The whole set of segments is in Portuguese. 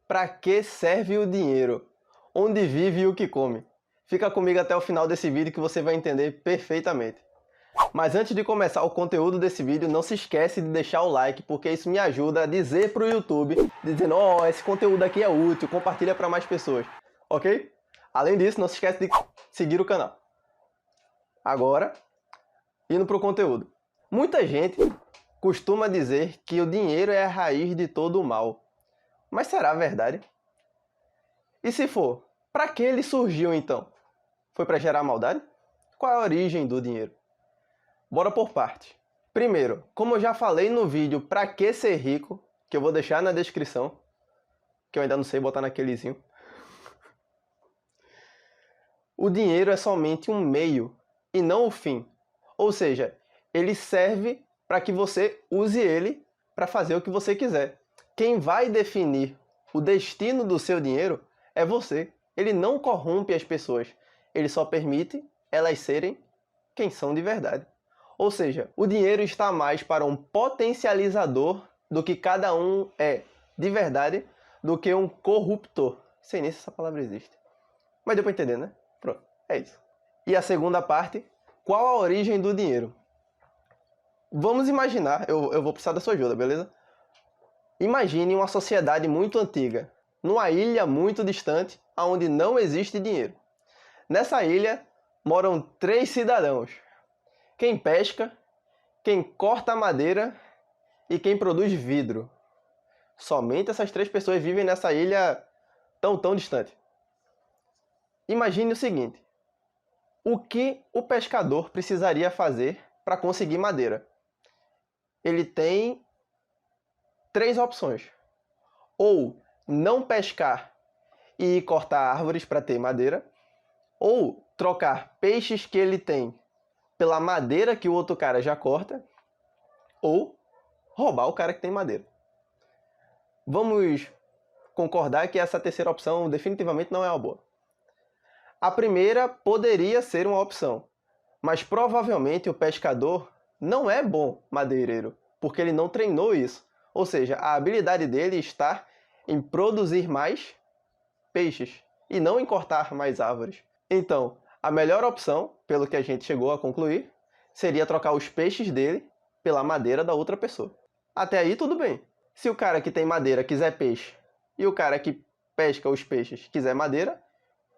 Para que serve o dinheiro? Onde vive e o que come? Fica comigo até o final desse vídeo que você vai entender perfeitamente. Mas antes de começar o conteúdo desse vídeo, não se esquece de deixar o like, porque isso me ajuda a dizer para o YouTube, dizendo, ó, esse conteúdo aqui é útil, compartilha para mais pessoas, ok? Além disso, não se esquece de seguir o canal. Agora, indo para o conteúdo. Muita gente costuma dizer que o dinheiro é a raiz de todo o mal. Mas será verdade? E se for, para que ele surgiu então? Foi para gerar maldade? Qual é a origem do dinheiro? Bora por parte. Primeiro, como eu já falei no vídeo Pra que ser rico, que eu vou deixar na descrição, que eu ainda não sei botar naquelezinho. O dinheiro é somente um meio e não o fim. Ou seja, ele serve para que você use ele para fazer o que você quiser. Quem vai definir o destino do seu dinheiro é você. Ele não corrompe as pessoas. Ele só permite elas serem quem são de verdade. Ou seja, o dinheiro está mais para um potencializador do que cada um é de verdade do que um corruptor. Sei nem se essa palavra existe. Mas deu para entender, né? Pronto, é isso. E a segunda parte, qual a origem do dinheiro? Vamos imaginar, eu vou precisar da sua ajuda, beleza? Imagine uma sociedade muito antiga, numa ilha muito distante, onde não existe dinheiro. Nessa ilha moram 3 cidadãos. Quem pesca, quem corta madeira e quem produz vidro. Somente essas 3 pessoas vivem nessa ilha tão distante. Imagine o seguinte, o que o pescador precisaria fazer para conseguir madeira? Ele tem 3 opções. Ou não pescar e cortar árvores para ter madeira, ou trocar peixes que ele tem pela madeira que o outro cara já corta, ou roubar o cara que tem madeira. Vamos concordar que essa terceira opção definitivamente não é uma boa. A primeira poderia ser uma opção, mas provavelmente o pescador não é bom madeireiro, porque ele não treinou isso. Ou seja, a habilidade dele está em produzir mais peixes e não em cortar mais árvores. Então, a melhor opção, pelo que a gente chegou a concluir, seria trocar os peixes dele pela madeira da outra pessoa. Até aí tudo bem. Se o cara que tem madeira quiser peixe e o cara que pesca os peixes quiser madeira,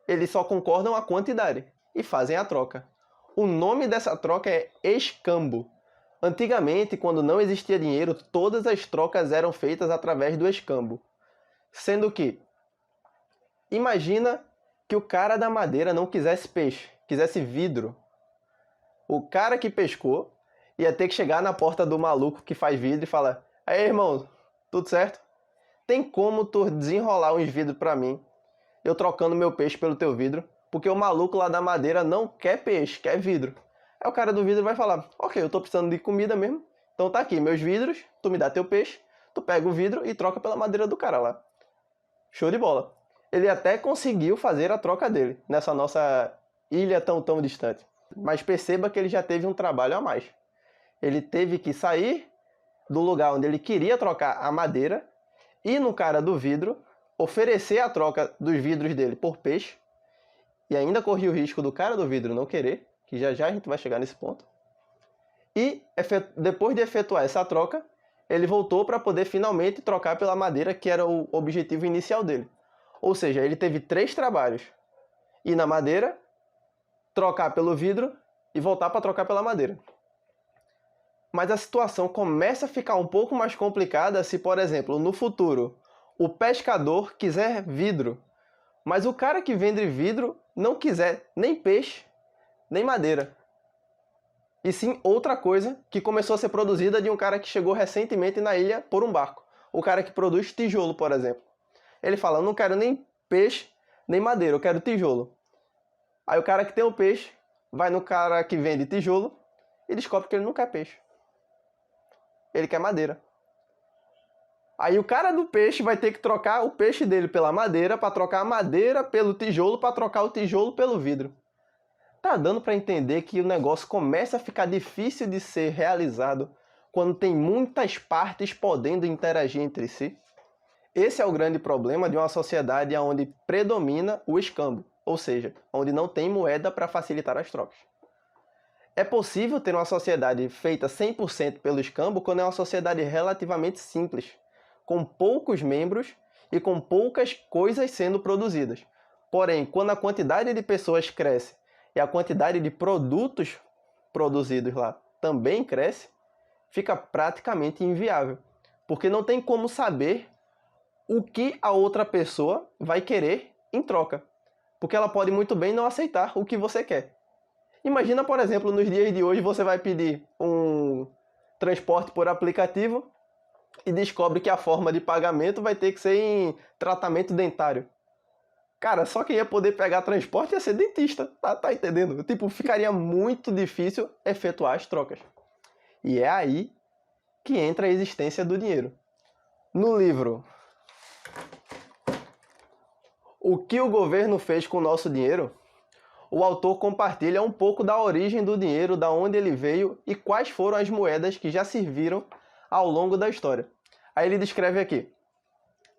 eles só concordam a quantidade e fazem a troca. O nome dessa troca é escambo. Antigamente, quando não existia dinheiro, todas as trocas eram feitas através do escambo. Sendo que, imagina que o cara da madeira não quisesse peixe, quisesse vidro. O cara que pescou ia ter que chegar na porta do maluco que faz vidro e falar: "Aí, irmão, tudo certo? Tem como tu desenrolar uns vidros pra mim, eu trocando meu peixe pelo teu vidro? Porque o maluco lá da madeira não quer peixe, quer vidro." Aí o cara do vidro vai falar: "Ok, eu tô precisando de comida mesmo, então tá aqui meus vidros, tu me dá teu peixe, tu pega o vidro e troca pela madeira do cara lá." Show de bola. Ele até conseguiu fazer a troca dele nessa nossa ilha tão distante. Mas perceba que ele já teve um trabalho a mais. Ele teve que sair do lugar onde ele queria trocar a madeira, ir no cara do vidro, oferecer a troca dos vidros dele por peixe, e ainda corria o risco do cara do vidro não querer, que já a gente vai chegar nesse ponto. E depois de efetuar essa troca, ele voltou para poder finalmente trocar pela madeira, que era o objetivo inicial dele. Ou seja, ele teve 3 trabalhos: ir na madeira, trocar pelo vidro e voltar para trocar pela madeira. Mas a situação começa a ficar um pouco mais complicada se, por exemplo, no futuro, o pescador quiser vidro, mas o cara que vende vidro não quiser nem peixe, nem madeira. E sim outra coisa que começou a ser produzida de um cara que chegou recentemente na ilha por um barco. O cara que produz tijolo, por exemplo. Ele fala: "Eu não quero nem peixe, nem madeira, eu quero tijolo." Aí o cara que tem o peixe vai no cara que vende tijolo e descobre que ele não quer peixe. Ele quer madeira. Aí o cara do peixe vai ter que trocar o peixe dele pela madeira, para trocar a madeira pelo tijolo, para trocar o tijolo pelo vidro. Tá dando para entender que o negócio começa a ficar difícil de ser realizado quando tem muitas partes podendo interagir entre si? Esse é o grande problema de uma sociedade onde predomina o escambo, ou seja, onde não tem moeda para facilitar as trocas. É possível ter uma sociedade feita 100% pelo escambo quando é uma sociedade relativamente simples, com poucos membros e com poucas coisas sendo produzidas. Porém, quando a quantidade de pessoas cresce e a quantidade de produtos produzidos lá também cresce, fica praticamente inviável, porque não tem como saber o que a outra pessoa vai querer em troca, porque ela pode muito bem não aceitar o que você quer. Imagina, por exemplo, nos dias de hoje você vai pedir um transporte por aplicativo e descobre que a forma de pagamento vai ter que ser em tratamento dentário. Cara, só quem ia poder pegar transporte ia ser dentista, tá entendendo? Tipo, ficaria muito difícil efetuar as trocas. E é aí que entra a existência do dinheiro. No livro O que o governo fez com o nosso dinheiro, o autor compartilha um pouco da origem do dinheiro, da onde ele veio e quais foram as moedas que já serviram ao longo da história. Aí ele descreve aqui: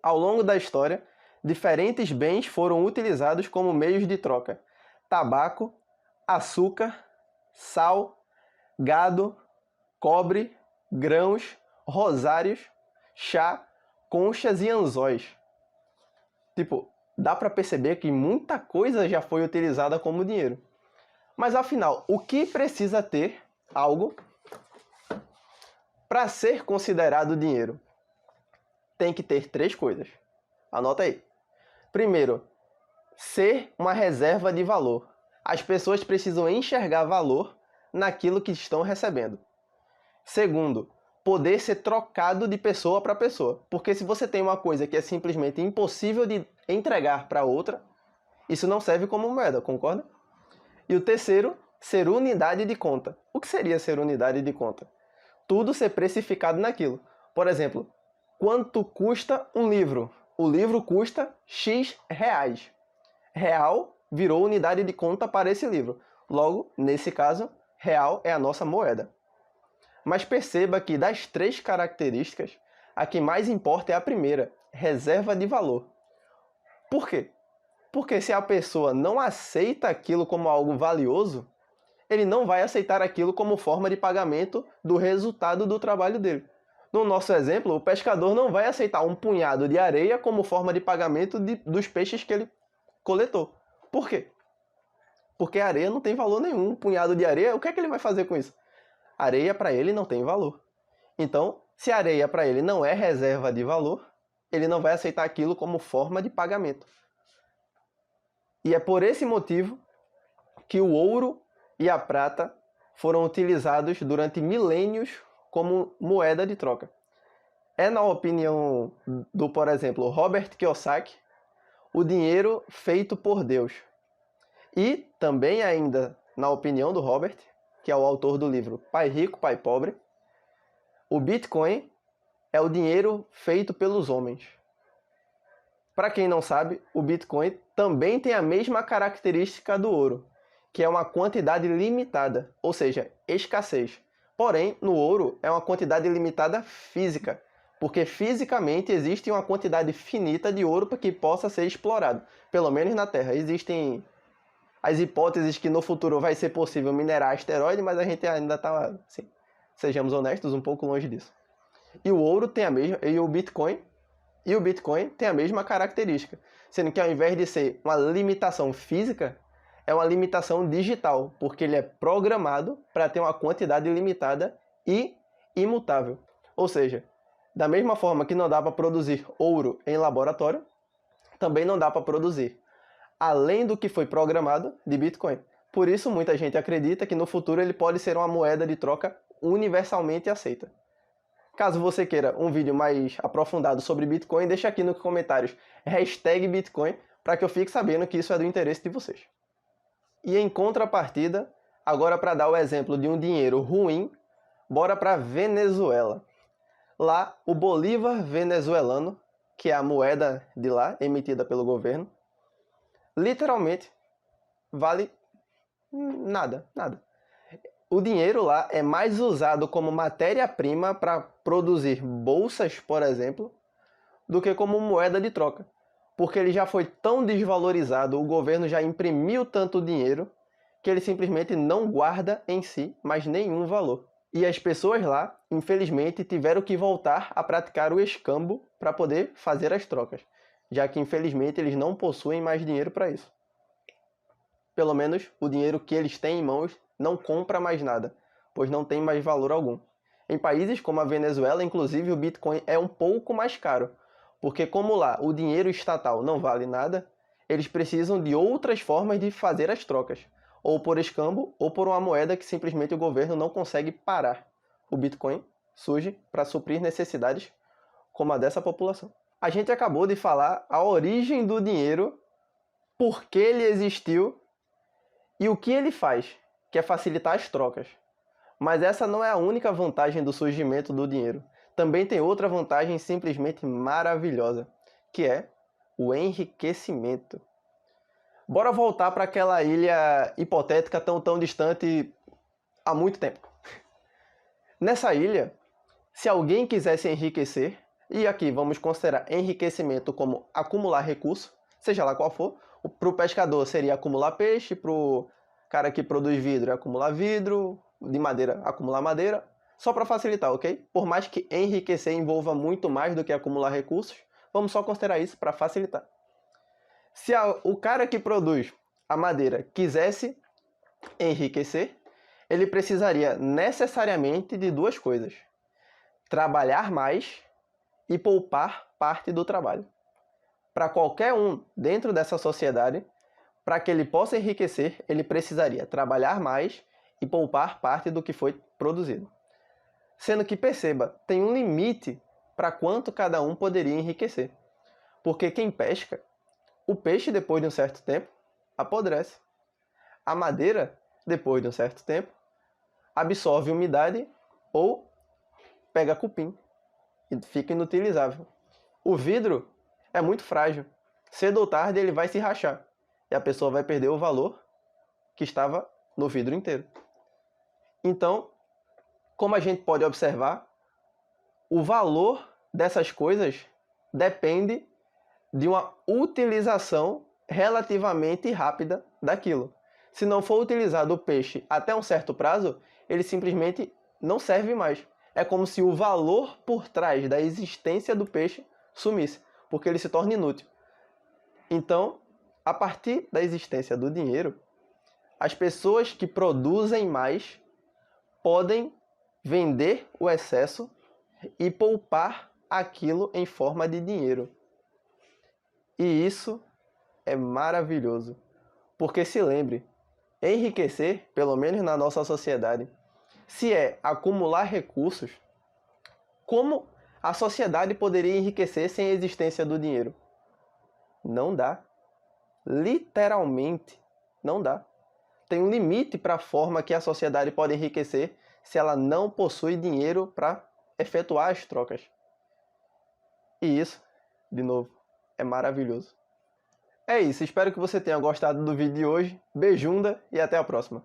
ao longo da história, diferentes bens foram utilizados como meios de troca: tabaco, açúcar, sal, gado, cobre, grãos, rosários, chá, conchas e anzóis. Tipo, dá para perceber que muita coisa já foi utilizada como dinheiro. Mas afinal, o que precisa ter algo para ser considerado dinheiro? Tem que ter 3 coisas. Anota aí. Primeiro, ser uma reserva de valor. As pessoas precisam enxergar valor naquilo que estão recebendo. Segundo, poder ser trocado de pessoa para pessoa. Porque se você tem uma coisa que é simplesmente impossível de entregar para outra, isso não serve como moeda, concorda? E o terceiro, ser unidade de conta. O que seria ser unidade de conta? Tudo ser precificado naquilo. Por exemplo, quanto custa um livro? O livro custa X reais. Real virou unidade de conta para esse livro. Logo, nesse caso, real é a nossa moeda. Mas perceba que das 3 características, a que mais importa é a primeira, reserva de valor. Por quê? Porque se a pessoa não aceita aquilo como algo valioso, ele não vai aceitar aquilo como forma de pagamento do resultado do trabalho dele. No nosso exemplo, o pescador não vai aceitar um punhado de areia como forma de pagamento dos peixes que ele coletou. Por quê? Porque a areia não tem valor nenhum. Um punhado de areia, o que é que ele vai fazer com isso? Areia para ele não tem valor. Então, se a areia para ele não é reserva de valor, ele não vai aceitar aquilo como forma de pagamento. E é por esse motivo que o ouro e a prata foram utilizados durante milênios como moeda de troca. É, na opinião do, por exemplo, Robert Kiyosaki, o dinheiro feito por Deus. E também ainda, na opinião do Robert, que é o autor do livro Pai Rico, Pai Pobre, o Bitcoin é o dinheiro feito pelos homens. Para quem não sabe, o Bitcoin também tem a mesma característica do ouro, que é uma quantidade limitada, ou seja, escassez. Porém, no ouro é uma quantidade limitada física, porque fisicamente existe uma quantidade finita de ouro para que possa ser explorado. Pelo menos na Terra. Existem as hipóteses que no futuro vai ser possível minerar asteroide, mas a gente ainda está, assim, sejamos honestos, um pouco longe disso. E o ouro tem a mesma, e o Bitcoin tem a mesma característica, sendo que ao invés de ser uma limitação física, é uma limitação digital, porque ele é programado para ter uma quantidade limitada e imutável. Ou seja, da mesma forma que não dá para produzir ouro em laboratório, também não dá para produzir além do que foi programado de Bitcoin. Por isso, muita gente acredita que no futuro ele pode ser uma moeda de troca universalmente aceita. Caso você queira um vídeo mais aprofundado sobre Bitcoin, deixa aqui nos comentários #Bitcoin para que eu fique sabendo que isso é do interesse de vocês. E em contrapartida, agora para dar o exemplo de um dinheiro ruim, bora para Venezuela. Lá, o bolívar venezuelano, que é a moeda de lá, emitida pelo governo, literalmente vale nada. O dinheiro lá é mais usado como matéria-prima para produzir bolsas, por exemplo, do que como moeda de troca, porque ele já foi tão desvalorizado, o governo já imprimiu tanto dinheiro, que ele simplesmente não guarda em si mais nenhum valor. E as pessoas lá, infelizmente, tiveram que voltar a praticar o escambo para poder fazer as trocas, já que infelizmente eles não possuem mais dinheiro para isso. Pelo menos o dinheiro que eles têm em mãos não compra mais nada, pois não tem mais valor algum. Em países como a Venezuela, inclusive, o Bitcoin é um pouco mais caro, porque como lá o dinheiro estatal não vale nada, eles precisam de outras formas de fazer as trocas, ou por escambo, ou por uma moeda que simplesmente o governo não consegue parar. O Bitcoin surge para suprir necessidades como a dessa população. A gente acabou de falar a origem do dinheiro, por que ele existiu e o que ele faz, que é facilitar as trocas. Mas essa não é a única vantagem do surgimento do dinheiro. Também tem outra vantagem simplesmente maravilhosa, que é o enriquecimento. Bora voltar para aquela ilha hipotética tão distante há muito tempo. Nessa ilha, se alguém quisesse enriquecer, e aqui vamos considerar enriquecimento como acumular recurso, seja lá qual for, para o pescador seria acumular peixe, para o cara que produz vidro é acumular vidro, de madeira acumular madeira, só para facilitar, ok? Por mais que enriquecer envolva muito mais do que acumular recursos, vamos só considerar isso para facilitar. Se o cara que produz a madeira quisesse enriquecer, ele precisaria necessariamente de duas coisas: trabalhar mais e poupar parte do trabalho. Para qualquer um dentro dessa sociedade, para que ele possa enriquecer, ele precisaria trabalhar mais e poupar parte do que foi produzido. Sendo que, perceba, tem um limite para quanto cada um poderia enriquecer. Porque quem pesca, o peixe, depois de um certo tempo, apodrece. A madeira, depois de um certo tempo, absorve umidade ou pega cupim e fica inutilizável. O vidro é muito frágil. Cedo ou tarde ele vai se rachar e a pessoa vai perder o valor que estava no vidro inteiro. Então, como a gente pode observar, o valor dessas coisas depende de uma utilização relativamente rápida daquilo. Se não for utilizado o peixe até um certo prazo, ele simplesmente não serve mais. É como se o valor por trás da existência do peixe sumisse, porque ele se torna inútil. Então, a partir da existência do dinheiro, as pessoas que produzem mais podem vender o excesso e poupar aquilo em forma de dinheiro. E isso é maravilhoso, porque se lembre, enriquecer, pelo menos na nossa sociedade, se é acumular recursos, como a sociedade poderia enriquecer sem a existência do dinheiro? Não dá. Literalmente, não dá. Tem um limite para a forma que a sociedade pode enriquecer se ela não possui dinheiro para efetuar as trocas. E isso, de novo, é maravilhoso. É isso, espero que você tenha gostado do vídeo de hoje. Beijunda e até a próxima.